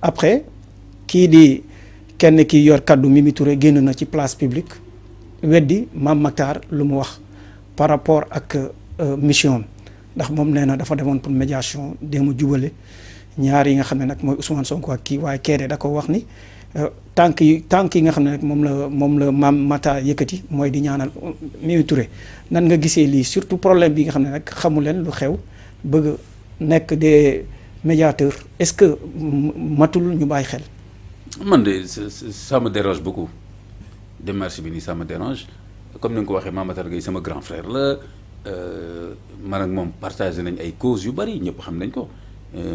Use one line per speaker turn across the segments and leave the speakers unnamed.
après kii di kenn ki yor kaddu Mimi Touré génn na ci place publique weddi Mame Mactar lu mu wax par rapport ak mission ndax moom nee na dafa demoon pour médiation déema jubale ñaar yi nga xam ne nag mooy Ousmane Sonko ak kii waaye keede da ko wax ni tànk yi nga xam ne nag moom la Mame Mactar yëkkati mooy di ñaanal Mimi Touré nan nga gisee lii surtout problème bi nga xam ne nag xamu leen lu xew bëgg nekk des médiateurs est-ce que matul ñu bàyyi xel.
man de ça me dérange beaucoup démarche bi nii ça me dérange comme ni nga ko waxee Mame Mactar Gueye sama grand frère la man ak moom partagé nañ ay causes yu bari ñëpp xam nañ ko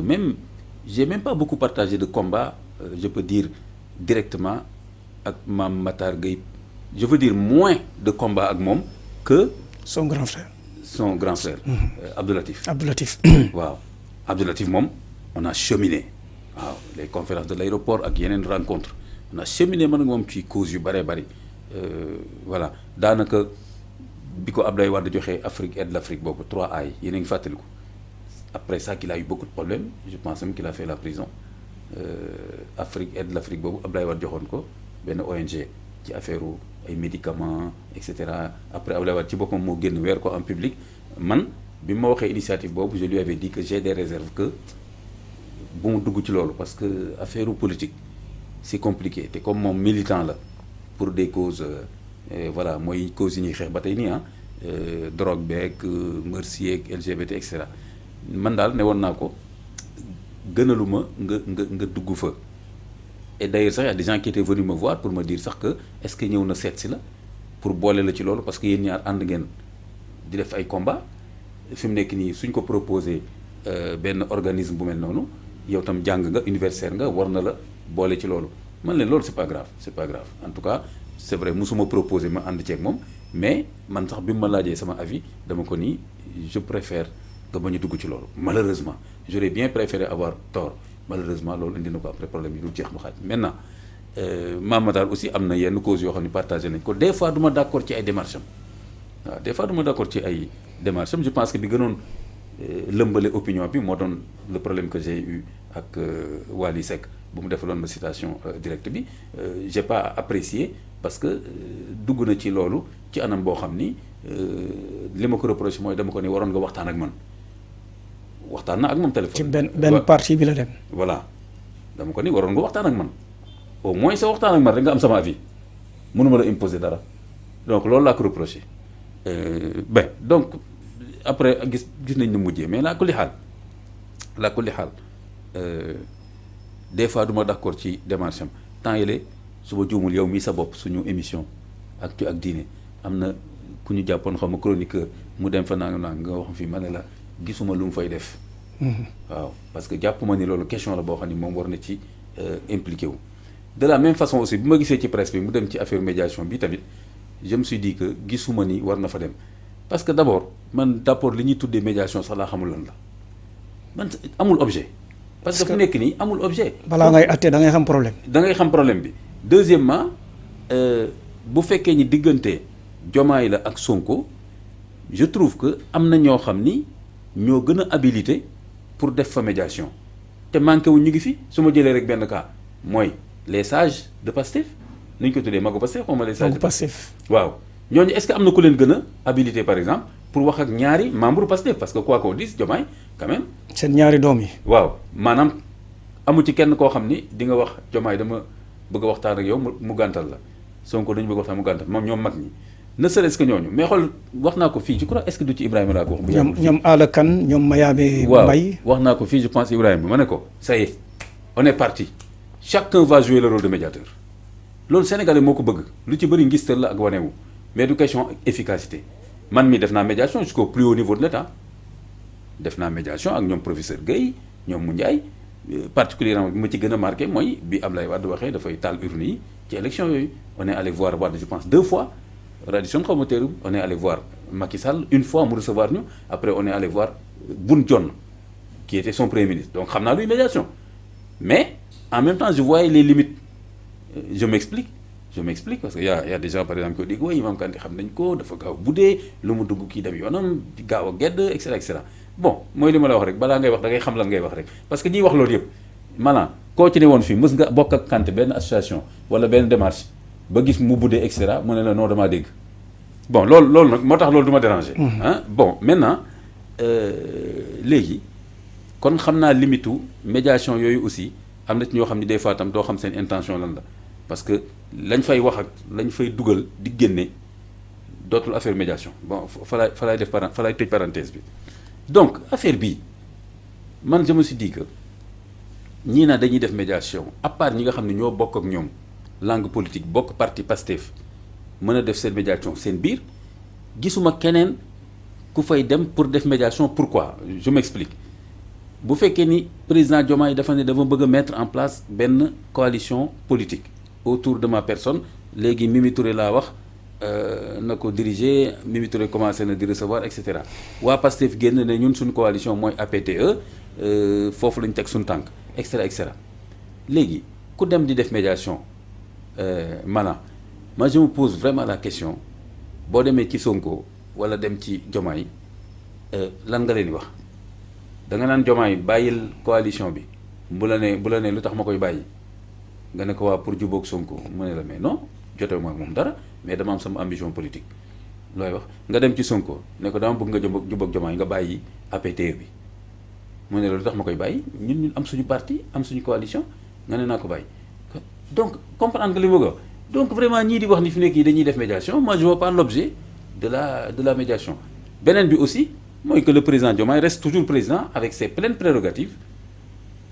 même j'ai même pas beaucoup partagé de combat je peux dire directement ak Mame Mactar Gueye je veux dire moins de combat ak moom que
son grand frère
Abdou Latif waaw Abdou Latif moom on a cheminé waaw les conférences de l'aéroport ak yeneen rencontre on a cheminé man ak moom ci cause yu bëree bëri voilà daanaka bi ko Abdoulaye Wade joxee Afrique aide l'Afrique boobu 3A yi yéen a ngi fàttaliku après ça qu'il a eu beaucoup de problèmes je pense même qu'il a fait la prison Afrique aide l'Afrique boobu Abdoulaye Wade joxoon ko benn ONG ci affaire ay médicaments et cetera après Abdoulaye Wade ci boppam moo génn weer ko en public man bi ma waxee initiative boobu je lui avais dit que j'ai des réserves que bu mu dugg ci loolu parce que affaire politique c'est compliqué te comme moom militant la pour des causes voilà mooy causes yi ñuy xeex ba tey nii drogue beeg merci ak LGBT et cetera man daal ne woon naa ko gënaluma nga dugg fa et d'ailleurs sax y a des gens qui étaient venus me voir pour me dire sax que est-ce que ñëw na seet si la pour boole la ci loolu parce que yéen ñaar ànd ngeen di def ay combat fi mu nekk nii suñ ko proposé benn organisme bu mel noonu yow tam jàng nga universitaire nga war na la boole ci loolu man leen loolu c'est pas grave en tout cas c'est vrai musuma proposé ma ànd ceeg moom mais man sax bi mu ma laajee sama avis dama ko ni je préfère nga bañ a dugg ci loolu malheureusement j'aurais bien préféré avoir tort malheureusement loolu indi na ko après problème yi du jeex du xaaj maintenant Mame Mactar aussi am na yenn causes yoo xam ne partagé nañ ko des fois du ma d'accord ci ay démarches am waaw des fois du ma d'accord ci ay démarches am je pense que bi gënoon lëmbale opinion bi moo doon le problème que j'ai eu ak Wally Seck bu mu defaloon ma citation directe bi j'ai pas apprécié parce que dugg na ci loolu ci anam boo xam ni li ma ko reproché mooy dama ko ni waroon nga waxtaan ak man waxtaan na ak moom téléphone.
ci benn partie bi la dem.
voilà dama ko ni waroon nga waxtaan ak man au moins sa waxtaan ak man rek nga am sama avis mënuma la imposer dara donc loolu laa ko reproché ben donc après gis nañ ne mujjee mais laa kulli xaal des fois du ma d'accord ci démarche am temps yële su ma juumul yow mii sa bopp suñu émission Actu ak Diine am na ku ñu jàppoon xaw ma chroniqueur mu dem fa naa nga wax fii ma ne la gisuma lu mu fay def. waaw parce que jàpp ma ni loolu question la boo xam ni moom war na ci impliqué wu. de la même façon aussi bi ma gisee ci presse bi mu dem ci affaire médiation bi tamit je me suis dit que gisuma ni war na fa dem parce que d'abord li ñuy tuddee médiation sax laa xamul lan la man amul objet. parce que fu nekk nii amul objet.
balaa ngay àtte da ngay xam problème.
da ngay xam problème bi deuxièmement bu fekkee ni diggante Diomaye la ak Sonko je trouve que am na ñoo xam ni ñoo gën a habilité pour def fa médiation te manqué wu ñu ngi fi su ma jëlee rek benn cas mooy les sages de Pastef nu ñu ko tuddee magu Pastef xaw ma les sages de Pastef waaw ñooñu est-ce que am na ku leen gën a habilité par exemple pour wax ak ñaari membre Pastef parce que quoi qu'on dise Diomaye quand même.
seen ñaari doom yi.
waaw maanaam amu ci kenn koo xam ni di nga wax Diomaye dama bëgg a waxtaan ak yow mu gàntal la Sonko dañu bëgg waxtaan mu gàntal moom ñoom mag ñi ne serait-ce que ñooñu mais xool wax naa ko fii je crois est-ce que du ci Ibrahima laa ko wax.
ñoom Alla Kane ñoom Mayaabe Mbaye.
waaw wax naa ko fii je pense Ibrahima ma ne ko ça y est on est parti chacun va jouer le rôle de médiateur loolu Sénégalais moo ko bëgg lu ci bëri ngistal la ak wanewu mais du question efficacité man mi def naa médiation jusqu'au plus haut niveau de l'État def naa médiation ak ñoom professeur Guèye ñoom Moundiaye particulièrement bi ma ci gën a marqué mooy bi Ablaye Wade waxee dafay taal urne yi ci élection yooyu on est allé voir Wade je pense 2 fois Radisson xaw ma teeru on est allé voir Macky Sall une fois mu recevoir ñu après on est allé voir Boun Dionne qui était son premier ministre donc xam naa luy médiation mais en même temps je voyais les limites je m'explique parce que y a des gens par exemple qui disent oui Imam Kandé xam nañ ko dafa gaaw buddee lu mu dugg kii dem yoonam gaaw a gedd et cetera bon mooy li ma la wax rek balaa ngay wax da ngay xam lan ngay wax rek parce que ñiy wax loolu yëpp maanaam koo ci ne woon fii mës nga bokk ak Kanté benn association wala benn démarche ba gis mu buddee et cetera mu ne la non damaa dégg bon loolu nag moo tax loolu du ma déranger. ah bon maintenant léegi kon xam naa limitu médiation yooyu aussi am na ci ñoo xam ne des fois tam doo xam seen intention lan la parce que lañ fay wax ak lañ fay dugal di génne dootul affaire médiation bon fa laay tëj parenthèse bi donc affaire bii man je me suis dit que ñii naa dañuy def médiation à part ñi nga xam ne ñoo bokk ak ñoom langue politique bokk parti Pastef mën a def seen médiation seen biir gisuma keneen ku fay dem pour def médiation pourquoi je m'explique bu fekkee ni président Diomaye dafa ne dafa bëgg a mettre en place benn coalition politique autour de ma personne léegi Mimi Touré laa wax na ko diriger Mimi Touré commencé na di recevoir et cetera waa Pastef génn ne ñun suñu coalition mooy APTE foofu lañ teg suñu tànk et cetera léegi ku dem di def médiation maanaam moi je me pose vraiment la question boo demee ci Sonko wala dem ci Diomaye lan nga leen di wax da nga naan Diomaye bàyyil coalition bi bu la ne lu tax ma koy bàyyi nga ne ko waa pour jubóog Sonko mu ne la mais non jotewu ma ak moom dara mais dama am sama ambition politique looy wax nga dem ci Sonko ne ko dama bëgg nga jubóog Diomaye nga bàyyi APTE bi mu ne la lu tax ma koy bàyyi ñun am suñu parti am suñu coalition nga ne naa ko bàyyi donc comprendre nga li ma bëgg a wax donc vraiment ñii di wax ni fi nekk yi dañuy def médiation moi je vois pas l'objet de la médiation beneen bi aussi mooy que le président Diomaye reste toujours président avec ses pleines prérogatives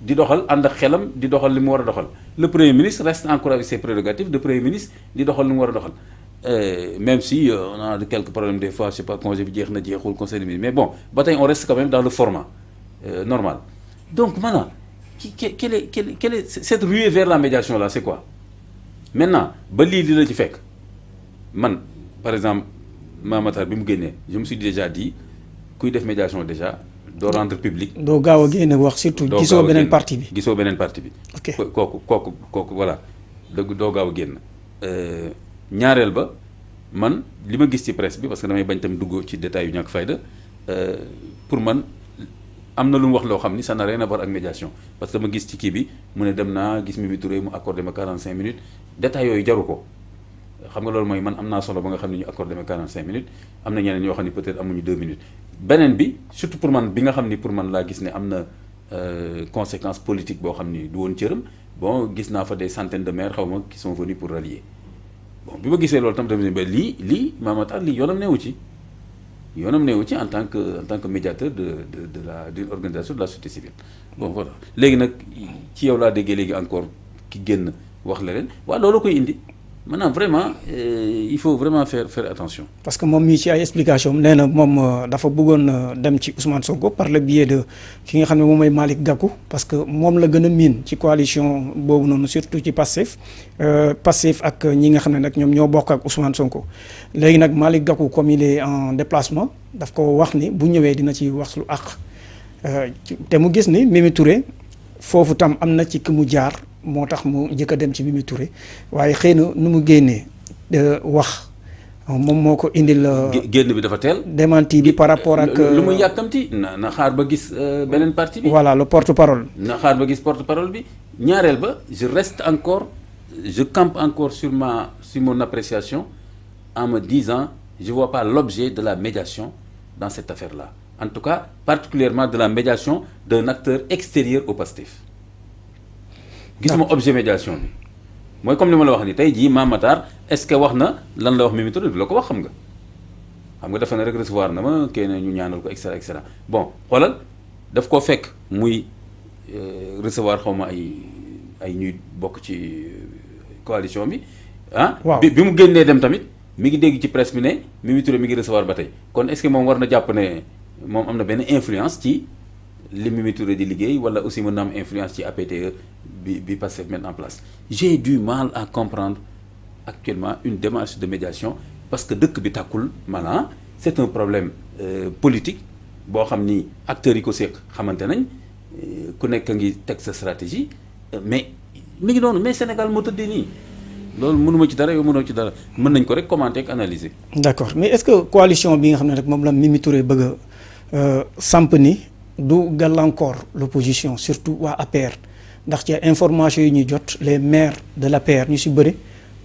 di doxal ànd ak xelam di doxal li mu war a doxal le premier ministre reste encore avec ses prérogatives de premier ministre di doxal li mu war a doxal même si on a de quelques problèmes des fois je sais pas congé bi jeex na jeexul conseil des ministres mais bon ba tey on reste quand même dans le format normal donc maintenant quelle est cette ruée vers la médiation là c'est quoi maintenant ba lii li la ci fekk man par exemple Mamatar bi mu génnee je me suis déjà dit kuy def médiation déjà doo rendre public.
doo gaaw a génne wax surtout gisoo beneen parti bi.
gisoo beneen parti bi.
ok
kooku voilà doo gaaw a génn. ñaareel ba man li ma gis ci presse bi parce que damay bañ tam dugg ci détails yu ñàkk fayda pour man am na lu mu wax loo xam ni ça n'a rien à voir ak médiation parce que dama gis ci kii bi mu ne dem naa gis Mimi Touré mu accordé ma 45 minutes détails yooyu jaru ko. xam nga loolu mooy man am naa solo ba nga xam ne ñu accordé ma 45 minutes am na ñeneen ñoo xam ne peut-être amuñu 2 minutes beneen bi surtout pour man bi nga xam ni pour man laa gis ne am na conséquence politique boo xam ni du woon cëram bon gis naa fa des centaines de maires xaw ma qui sont venus pour rallier bon bi ma gisee loolu tam tamit ba lii Mamatar lii yoonam neewu ci en tant que médiateur d'une organisation de la société civile bon voilà léegi nag ci yow laa déggee léegi encore ki génn wax la leen waaw loolu koy indi maintenant vraiment il faut vraiment faire attention. parce
que moom mii ci ay explication nee na moom dafa bëggoon dem ci Ousmane Sonko par le biais de ki nga xam ne moom mooy Malick Gakou parce que moom la gën a miin ci coalition boobu noonu surtout ci Pastef ak ñi nga xam ne nag ñoom ñoo bokk ak Ousmane Sonko léegi nag Malick Gakou comme il est en déplacement daf ko wax ni bu ñëwee dina ci wax lu àq te mu gis ni Mimi Touré foofu tam am na ci ki mu jaar. moo tax mu njëkk a dem ci Mimi Touré waaye xëy na nu mu génnee wax moom moo ko indil.
génn bi dafa teel.
démenti bi par rapport ak.
lu muy yàkkamti na xaar ba gis beneen parti bi.
voilà le porte-parole.
na xaar ba gis porte-parole bi ñaareel ba je campe encore sur mon appréciation en me disant je vois pas l'objet de la médiation dans cette affaire-là en tout cas particulièrement de la médiation d'un acteur extérieur au Pastef. gisuma objet médiation bi mooy comme li ma la wax ni tey jii Mamatar est-ce que wax na lan la wax Mimi Touré du la ko wax xam nga dafa ne rek recevoir na ma kenn ñu ñaanal ko et cetera bon xoolal daf koo fekk muy recevoir xaw ma ay ñuy bokk ci coalition bi ah.
waaw
bi mu génnee dem tamit mi ngi dégg ci presse bi ne Mimi Touré mi ngi recevoir ba tey kon est-ce que moom war na jàpp ne moom am na benn influence ci. li Mimi Touré di liggéey wala aussi mën na am influence ci APTE bi Pastef mettre en place j'ai du mal à comprendre actuellement une démarche de médiation parce que dëkk bi tàkkul maanaam c'est un problème politique boo xam ni acteurs yi ko seq xamante nañ ku nekk ngi teg sa stratégie mais mi ngi noonu mais Sénégal moo tëddee nii loolu mënuma ci dara yow mënoo ci dara mën nañ ko rek commenter ak analyser.
d'accord mais est-ce que coalition bi nga xam ne rek moom la Mimi Touré bëgg a samp ni du gàllankoor l'opposition surtout waa APR ndax ci information yi ñuy jot les maires de l'APR ñu si bëri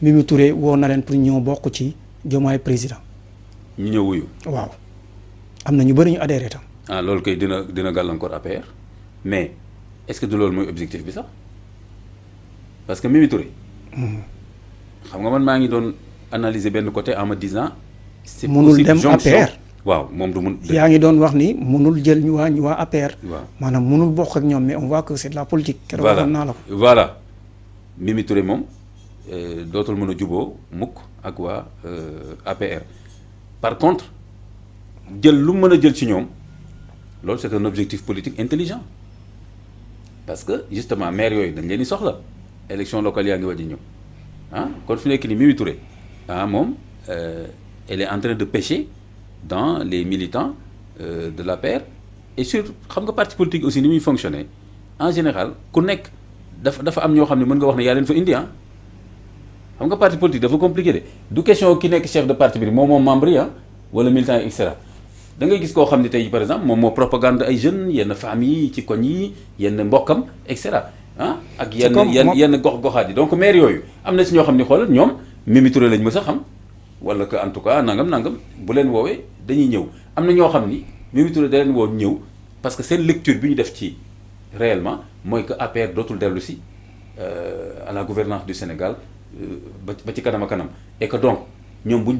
Mimi Touré woo na leen pour ñëw bokk ci Diomaye président.
ñu ñëw wuyu.
waaw am na ñu bëri ñu adhéré tam.
ah loolu kay dina gàllankoor APR mais est-ce que du loolu mooy objectif bi sax parce que Mimi Touré. xam nga man maa ngi doon analyser benn côté en me disant. c'est
mënul dem APR.
waaw moom du mun.
yaa ngi doon wax ni mënul jël ñu waa APR.
waaw
maanaam mënul bokk ak ñoom mais on voit que c'est de la politique. keroog waxoon naa la ko.
voilà Mimi Touré moom dootul mën a juboo mukk ak waa APR par contre jël lu mën a jël ci ñoom loolu c'est un objectif politique intelligent parce que justement maire yooyu dañ leen di soxla élection locale yaa ngi waaj a ñëw ah kon fi nekk ni Mimi Touré moom elle est en train de pêcher dans les militants de l'APR et sur xam nga parti politique aussi ni muy fonctionner en général ku nekk dafa am ñoo xam ne mën nga wax ne yaa leen fa indi xam nga parti politique dafa compliqué de du question ki nekk chef de parti bi moom membre yi wala militant yi et cetera da ngay gis koo xam ne tey par exemple moom moo propagande ay jeunes yenn famille yi ci koñ yi yenn mbokkam et cetera ak yenn gox-goxaat yi donc maire yooyu am na si ñoo xam ne xoolal ñoom Mimi Touré lañ mës a xam wala que en tout cas nangam bu leen woowee dañuy ñëw am na ñoo xam ni Mimi Touré da leen woo ñëw parce que seen lecture bi ñu def ci réellement mooy que APR dootul dellu si à la gouvernance du Sénégal ba ci kanam a kanam et que donc ñoom buñ